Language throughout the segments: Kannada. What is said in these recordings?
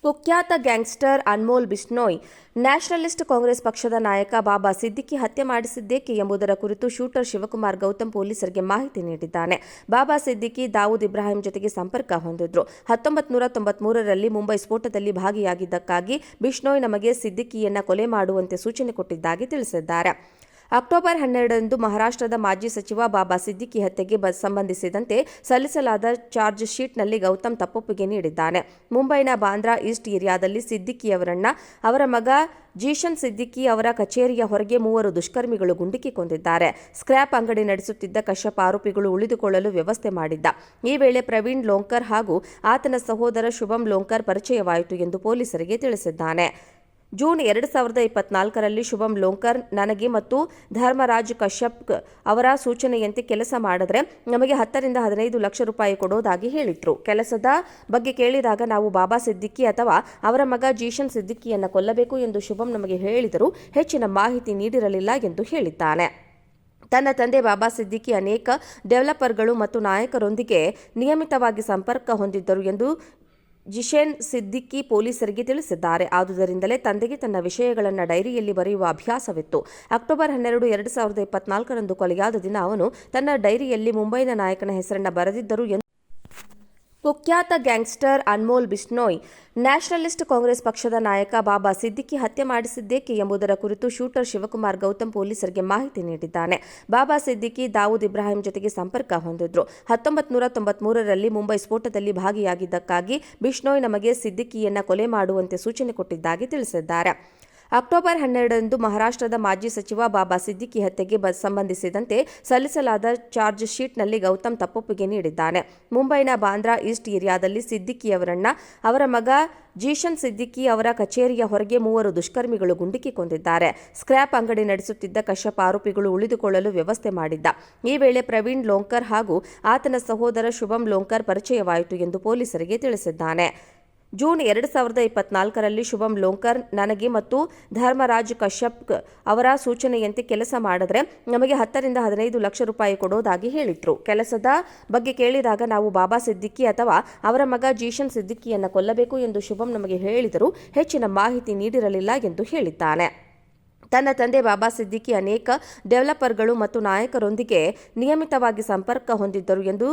ಕುಖ್ಯಾತ ಗ್ಯಾಂಗ್ಸ್ಟರ್ ಅನ್ಮೋಲ್ ಬಿಷ್ಣೋಯ್ ನ್ಯಾಷನಲಿಸ್ಟ್ ಕಾಂಗ್ರೆಸ್ ಪಕ್ಷದ ನಾಯಕ ಬಾಬಾ ಸಿದ್ದಿಕಿ ಹತ್ಯೆ ಮಾಡಿಸಿದ್ದೇಕೆ ಎಂಬುದರ ಕುರಿತು ಶೂಟರ್ ಶಿವಕುಮಾರ್ ಗೌತಮ್ ಪೊಲೀಸರಿಗೆ ಮಾಹಿತಿ ನೀಡಿದ್ದಾನೆ. ಬಾಬಾ ಸಿದ್ದಿಕಿ ದಾವೂದ್ ಇಬ್ರಾಹಿಂ ಜೊತೆಗೆ ಸಂಪರ್ಕ ಹೊಂದಿದ್ರು. 1993ರಲ್ಲಿ ಮುಂಬೈ ಸ್ಫೋಟದಲ್ಲಿ ಭಾಗಿಯಾಗಿದ್ದಕ್ಕಾಗಿ ಬಿಷ್ಣೋಯ್ ನಮಗೆ ಸಿದ್ದಿಕಿಯನ್ನ ಕೊಲೆ ಮಾಡುವಂತೆ ಸೂಚನೆ ಕೊಟ್ಟಿದ್ದಾಗಿ ತಿಳಿಸಿದ್ದಾರೆ. ಅಕ್ಟೋಬರ್ 12ರಂದು ಮಹಾರಾಷ್ಟ್ರದ ಮಾಜಿ ಸಚಿವ ಬಾಬಾ ಸಿದ್ದಿಕಿ ಹತ್ಯೆಗೆ ಸಂಬಂಧಿಸಿದಂತೆ ಸಲ್ಲಿಸಲಾದ ಚಾರ್ಜ್ ಶೀಟ್ನಲ್ಲಿ ಗೌತಮ್ ತಪ್ಪೊಪ್ಪಿಗೆ ನೀಡಿದ್ದಾನೆ. ಮುಂಬೈನ ಬಾಂದ್ರಾ ಈಸ್ಟ್ ಏರಿಯಾದಲ್ಲಿ ಸಿದ್ದಿಕಿಯವರನ್ನ ಅವರ ಮಗ ಜೀಶನ್ ಸಿದ್ದಿಕಿ ಅವರ ಕಚೇರಿಯ ಹೊರಗೆ 3 ದುಷ್ಕರ್ಮಿಗಳು ಗುಂಡಿಕ್ಕಿ ಕೊಂದಿದ್ದಾರೆ. ಸ್ಕ್ರ್ಯಾಪ್ ಅಂಗಡಿ ನಡೆಸುತ್ತಿದ್ದ ಕಶ್ಯಪ್ ಆರೋಪಿಗಳು ಉಳಿದುಕೊಳ್ಳಲು ವ್ಯವಸ್ಥೆ ಮಾಡಿದ್ದ. ಈ ವೇಳೆ ಪ್ರವೀಣ್ ಲೋಂಕರ್ ಹಾಗೂ ಆತನ ಸಹೋದರ ಶುಭಂ ಲೋಂಕರ್ ಪರಿಚಯವಾಯಿತು ಎಂದು ಪೊಲೀಸರಿಗೆ ತಿಳಿಸಿದ್ದಾನೆ. ಜೂನ್ 2024ರಲ್ಲಿ ಶುಭಂ ಲೋಂಕರ್ ನನಗೆ ಮತ್ತು ಧರ್ಮರಾಜ್ ಕಶ್ಯಪ್ ಅವರ ಸೂಚನೆಯಂತೆ ಕೆಲಸ ಮಾಡಿದ್ರೆ ನಮಗೆ 10 ರಿಂದ 15 ಲಕ್ಷ ರೂಪಾಯಿ ಕೊಡೋದಾಗಿ ಹೇಳಿದ್ರು. ಕೆಲಸದ ಬಗ್ಗೆ ಕೇಳಿದಾಗ ನಾವು ಬಾಬಾ ಸಿದ್ದಿಕಿ ಅಥವಾ ಅವರ ಮಗ ಜೀಶನ್ ಸಿದ್ದಿಕಿಯನ್ನ ಕೊಲ್ಲಬೇಕು ಎಂದು ಶುಭಂ ನಮಗೆ ಹೇಳಿದರೂ ಹೆಚ್ಚಿನ ಮಾಹಿತಿ ನೀಡಿರಲಿಲ್ಲ ಎಂದು ಹೇಳಿದ್ದಾನೆ. ತನ್ನ ತಂದೆ ಬಾಬಾ ಸಿದ್ದಿಕಿ ಅನೇಕ ಡೆವಲಪರ್ಗಳು ಮತ್ತು ನಾಯಕರೊಂದಿಗೆ ನಿಯಮಿತವಾಗಿ ಸಂಪರ್ಕ ಹೊಂದಿದ್ದರು ಎಂದು ಜಿಶೇನ್ ಸಿದ್ದಿಕಿ ಪೊಲೀಸರಿಗೆ ತಿಳಿಸಿದ್ದಾರೆ. ಆದುದರಿಂದಲೇ ತಂದೆಗೆ ತನ್ನ ವಿಷಯಗಳನ್ನು ಡೈರಿಯಲ್ಲಿ ಬರೆಯುವ ಅಭ್ಯಾಸವಿತ್ತು. ಅಕ್ಟೋಬರ್ 12, 2024ರಂದು ಕೊಲೆಯಾದ ದಿನ ಅವನು ತನ್ನ ಡೈರಿಯಲ್ಲಿ ಮುಂಬೈನ ನಾಯಕನ ಹೆಸರನ್ನು ಬರೆದಿದ್ದರು ಎಂದು ಕುಖ್ಯಾತ ಗ್ಯಾಂಗ್ಸ್ಟರ್ ಅನ್ಮೋಲ್ ಬಿಷ್ಣೋಯ್ ನ್ಯಾಷನಲಿಸ್ಟ್ ಕಾಂಗ್ರೆಸ್ ಪಕ್ಷದ ನಾಯಕ ಬಾಬಾ ಸಿದ್ದಿಕಿ ಹತ್ಯೆ ಮಾಡಿಸಿದ್ದೇಕೆ ಎಂಬುದರ ಕುರಿತು ಶೂಟರ್ ಶಿವಕುಮಾರ್ ಗೌತಮ್ ಪೊಲೀಸರಿಗೆ ಮಾಹಿತಿ ನೀಡಿದ್ದಾನೆ. ಬಾಬಾ ಸಿದ್ದಿಕಿ ದಾವೂದ್ ಇಬ್ರಾಹಿಂ ಜೊತೆಗೆ ಸಂಪರ್ಕ ಹೊಂದಿದ್ರು. 1993ರಲ್ಲಿ ಮುಂಬೈ ಸ್ಫೋಟದಲ್ಲಿ ಭಾಗಿಯಾಗಿದ್ದಕ್ಕಾಗಿ ಬಿಷ್ಣೋಯ್ ನಮಗೆ ಸಿದ್ದಿಕಿಯನ್ನ ಕೊಲೆ ಮಾಡುವಂತೆ ಸೂಚನೆ ಕೊಟ್ಟಿದ್ದಾಗಿ ತಿಳಿಸಿದ್ದಾರೆ. ಅಕ್ಟೋಬರ್ 12ರಂದು ಮಹಾರಾಷ್ಟ್ರದ ಮಾಜಿ ಸಚಿವ ಬಾಬಾ ಸಿದ್ದಿಕಿ ಹತ್ಯೆಗೆ ಸಂಬಂಧಿಸಿದಂತೆ ಸಲ್ಲಿಸಲಾದ ಚಾರ್ಜ್ ಶೀಟ್ನಲ್ಲಿ ಗೌತಮ್ ತಪ್ಪೊಪ್ಪಿಗೆ ನೀಡಿದ್ದಾನೆ. ಮುಂಬೈನ ಬಾಂದ್ರಾ ಈಸ್ಟ್ ಏರಿಯಾದಲ್ಲಿ ಸಿದ್ದಿಕಿಯವರನ್ನ ಅವರ ಮಗ ಜೀಶನ್ ಸಿದ್ದಿಕಿ ಅವರ ಕಚೇರಿಯ ಹೊರಗೆ 3 ದುಷ್ಕರ್ಮಿಗಳು ಗುಂಡಿಕ್ಕಿ ಕೊಂದಿದ್ದಾರೆ. ಸ್ಕ್ರ್ಯಾಪ್ ಅಂಗಡಿ ನಡೆಸುತ್ತಿದ್ದ ಕಶ್ಯಪ್ ಆರೋಪಿಗಳು ಉಳಿದುಕೊಳ್ಳಲು ವ್ಯವಸ್ಥೆ ಮಾಡಿದ್ದ. ಈ ವೇಳೆ ಪ್ರವೀಣ್ ಲೋಂಕರ್ ಹಾಗೂ ಆತನ ಸಹೋದರ ಶುಭಂ ಲೋಂಕರ್ ಪರಿಚಯವಾಯಿತು ಎಂದು ಪೊಲೀಸರಿಗೆ ತಿಳಿಸಿದ್ದಾನೆ. ಜೂನ್ 2024ರಲ್ಲಿ ಶುಭಂ ಲೋಂಕರ್ ನನಗೆ ಮತ್ತು ಧರ್ಮರಾಜ್ ಕಶ್ಯಪ್ ಅವರ ಸೂಚನೆಯಂತೆ ಕೆಲಸ ಮಾಡಿದ್ರೆ ನಮಗೆ 10 ರಿಂದ 15 ಲಕ್ಷ ರೂಪಾಯಿ ಕೊಡೋದಾಗಿ ಹೇಳಿದ್ರು. ಕೆಲಸದ ಬಗ್ಗೆ ಕೇಳಿದಾಗ ನಾವು ಬಾಬಾ ಸಿದ್ದಿಕಿ ಅಥವಾ ಅವರ ಮಗ ಜೀಶನ್ ಸಿದ್ದಿಕಿಯನ್ನ ಕೊಲ್ಲಬೇಕು ಎಂದು ಶುಭಂ ನಮಗೆ ಹೇಳಿದರೂ ಹೆಚ್ಚಿನ ಮಾಹಿತಿ ನೀಡಿರಲಿಲ್ಲ ಎಂದು ಹೇಳಿದ್ದಾನೆ. ತನ್ನ ತಂದೆ ಬಾಬಾ ಸಿದ್ದಿಕಿ ಅನೇಕ ಡೆವಲಪರ್ಗಳು ಮತ್ತು ನಾಯಕರೊಂದಿಗೆ ನಿಯಮಿತವಾಗಿ ಸಂಪರ್ಕ ಹೊಂದಿದ್ದರು ಎಂದು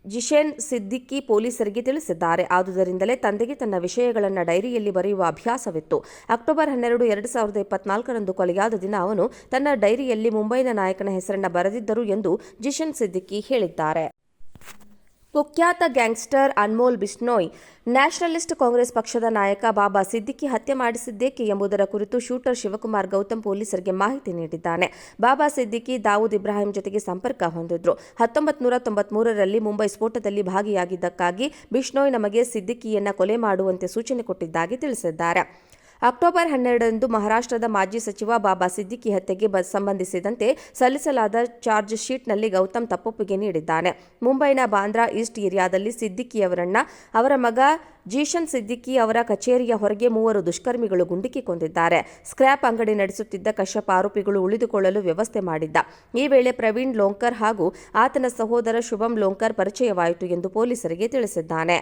ಜಿಶೇನ್ ಸಿದ್ದಿಕಿ ಪೊಲೀಸರಿಗೆ ತಿಳಿಸಿದ್ದಾರೆ. ಆದುದರಿಂದಲೇ ತಂದೆಗೆ ತನ್ನ ವಿಷಯಗಳನ್ನು ಡೈರಿಯಲ್ಲಿ ಬರೆಯುವ ಅಭ್ಯಾಸವಿತ್ತು. ಅಕ್ಟೋಬರ್ 12, 2024ರಂದು ಕೊಲೆಯಾದ ದಿನ ಅವನು ತನ್ನ ಡೈರಿಯಲ್ಲಿ ಮುಂಬೈನ ನಾಯಕನ ಹೆಸರನ್ನು ಬರೆದಿದ್ದರು ಎಂದು ಜಿಶನ್ ಸಿದ್ದಿಕಿ ಹೇಳಿದ್ದಾರೆ. ಕುಖ್ಯಾತ ಗ್ಯಾಂಗ್ಸ್ಟರ್ ಅನ್ಮೋಲ್ ಬಿಷ್ಣೋಯ್ ನ್ಯಾಷನಲಿಸ್ಟ್ ಕಾಂಗ್ರೆಸ್ ಪಕ್ಷದ ನಾಯಕ ಬಾಬಾ ಸಿದ್ದಿಕಿ ಹತ್ಯೆ ಮಾಡಿಸಿದ್ದೇಕೆ ಎಂಬುದರ ಕುರಿತು ಶೂಟರ್ ಶಿವಕುಮಾರ್ ಗೌತಮ್ ಪೊಲೀಸರಿಗೆ ಮಾಹಿತಿ ನೀಡಿದ್ದಾನೆ. ಬಾಬಾ ಸಿದ್ದಿಕಿ ದಾವೂದ್ ಇಬ್ರಾಹಿಂ ಜೊತೆಗೆ ಸಂಪರ್ಕ ಹೊಂದಿದ್ರು. 1993ರಲ್ಲಿ ಮುಂಬೈ ಸ್ಫೋಟದಲ್ಲಿ ಭಾಗಿಯಾಗಿದ್ದಕ್ಕಾಗಿ ಬಿಷ್ಣೋಯ್ ನಮಗೆ ಸಿದ್ದಿಕಿಯನ್ನ ಕೊಲೆ ಮಾಡುವಂತೆ ಸೂಚನೆ ಕೊಟ್ಟಿದ್ದಾಗಿ ತಿಳಿಸಿದ್ದಾರೆ. ಅಕ್ಟೋಬರ್ 12ರಂದು ಮಹಾರಾಷ್ಟ್ರದ ಮಾಜಿ ಸಚಿವ ಬಾಬಾ ಸಿದ್ದಿಕಿ ಹತ್ಯೆಗೆ ಸಂಬಂಧಿಸಿದಂತೆ ಸಲ್ಲಿಸಲಾದ ಚಾರ್ಜ್ ಶೀಟ್ನಲ್ಲಿ ಗೌತಮ್ ತಪ್ಪೊಪ್ಪಿಗೆ ನೀಡಿದ್ದಾನೆ. ಮುಂಬೈನ ಬಾಂದ್ರಾ ಈಸ್ಟ್ ಏರಿಯಾದಲ್ಲಿ ಸಿದ್ದಿಕಿಯವರನ್ನ ಅವರ ಮಗ ಜೀಶನ್ ಸಿದ್ದಿಕಿ ಅವರ ಕಚೇರಿಯ ಹೊರಗೆ 3 ದುಷ್ಕರ್ಮಿಗಳು ಗುಂಡಿಕ್ಕಿ ಕೊಂದಿದ್ದಾರೆ. ಸ್ಕ್ರ್ಯಾಪ್ ಅಂಗಡಿ ನಡೆಸುತ್ತಿದ್ದ ಕಶ್ಯಪ್ ಆರೋಪಿಗಳು ಉಳಿದುಕೊಳ್ಳಲು ವ್ಯವಸ್ಥೆ ಮಾಡಿದ್ದ. ಈ ವೇಳೆ ಪ್ರವೀಣ್ ಲೋಂಕರ್ ಹಾಗೂ ಆತನ ಸಹೋದರ ಶುಭಂ ಲೋಂಕರ್ ಪರಿಚಯವಾಯಿತು ಎಂದು ಪೊಲೀಸರಿಗೆ ತಿಳಿಸಿದ್ದಾನೆ.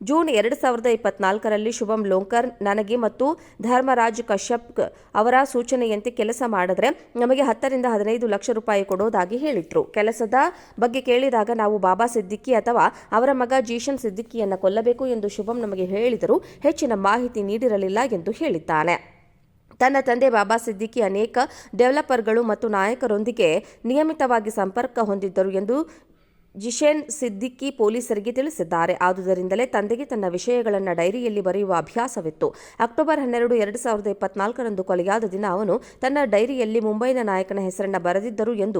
ಜೂನ್ 2024ರಲ್ಲಿ ಶುಭಂ ಲೋಂಕರ್ ನನಗೆ ಮತ್ತು ಧರ್ಮರಾಜ್ ಕಶ್ಯಪ್ ಅವರ ಸೂಚನೆಯಂತೆ ಕೆಲಸ ಮಾಡಿದ್ರೆ ನಮಗೆ 10 ರಿಂದ 15 ಲಕ್ಷ ರೂಪಾಯಿ ಕೊಡೋದಾಗಿ ಹೇಳಿದ್ರು. ಕೆಲಸದ ಬಗ್ಗೆ ಕೇಳಿದಾಗ ನಾವು ಬಾಬಾ ಸಿದ್ದಿಕಿ ಅಥವಾ ಅವರ ಮಗ ಜೀಶನ್ ಸಿದ್ದಿಕಿಯನ್ನ ಕೊಲ್ಲಬೇಕು ಎಂದು ಶುಭಂ ನಮಗೆ ಹೇಳಿದರೂ ಹೆಚ್ಚಿನ ಮಾಹಿತಿ ನೀಡಿರಲಿಲ್ಲ ಎಂದು ಹೇಳಿದ್ದಾನೆ. ತನ್ನ ತಂದೆ ಬಾಬಾ ಸಿದ್ದಿಕಿ ಅನೇಕ ಡೆವಲಪರ್ಗಳು ಮತ್ತು ನಾಯಕರೊಂದಿಗೆ ನಿಯಮಿತವಾಗಿ ಸಂಪರ್ಕ ಹೊಂದಿದ್ದರು ಎಂದು ಜಿಶೇನ್ ಸಿದ್ದಿಕಿ ಪೊಲೀಸರಿಗೆ ತಿಳಿಸಿದ್ದಾರೆ. ಆದುದರಿಂದಲೇ ತಂದೆಗೆ ತನ್ನ ವಿಷಯಗಳನ್ನು ಡೈರಿಯಲ್ಲಿ ಬರೆಯುವ ಅಭ್ಯಾಸವಿತ್ತು. ಅಕ್ಟೋಬರ್ 12, 2024ರಂದು ಕೊಲೆಯಾದ ದಿನ ಅವನು ತನ್ನ ಡೈರಿಯಲ್ಲಿ ಮುಂಬೈನ ನಾಯಕನ ಹೆಸರನ್ನು ಬರೆದಿದ್ದರು ಎಂದು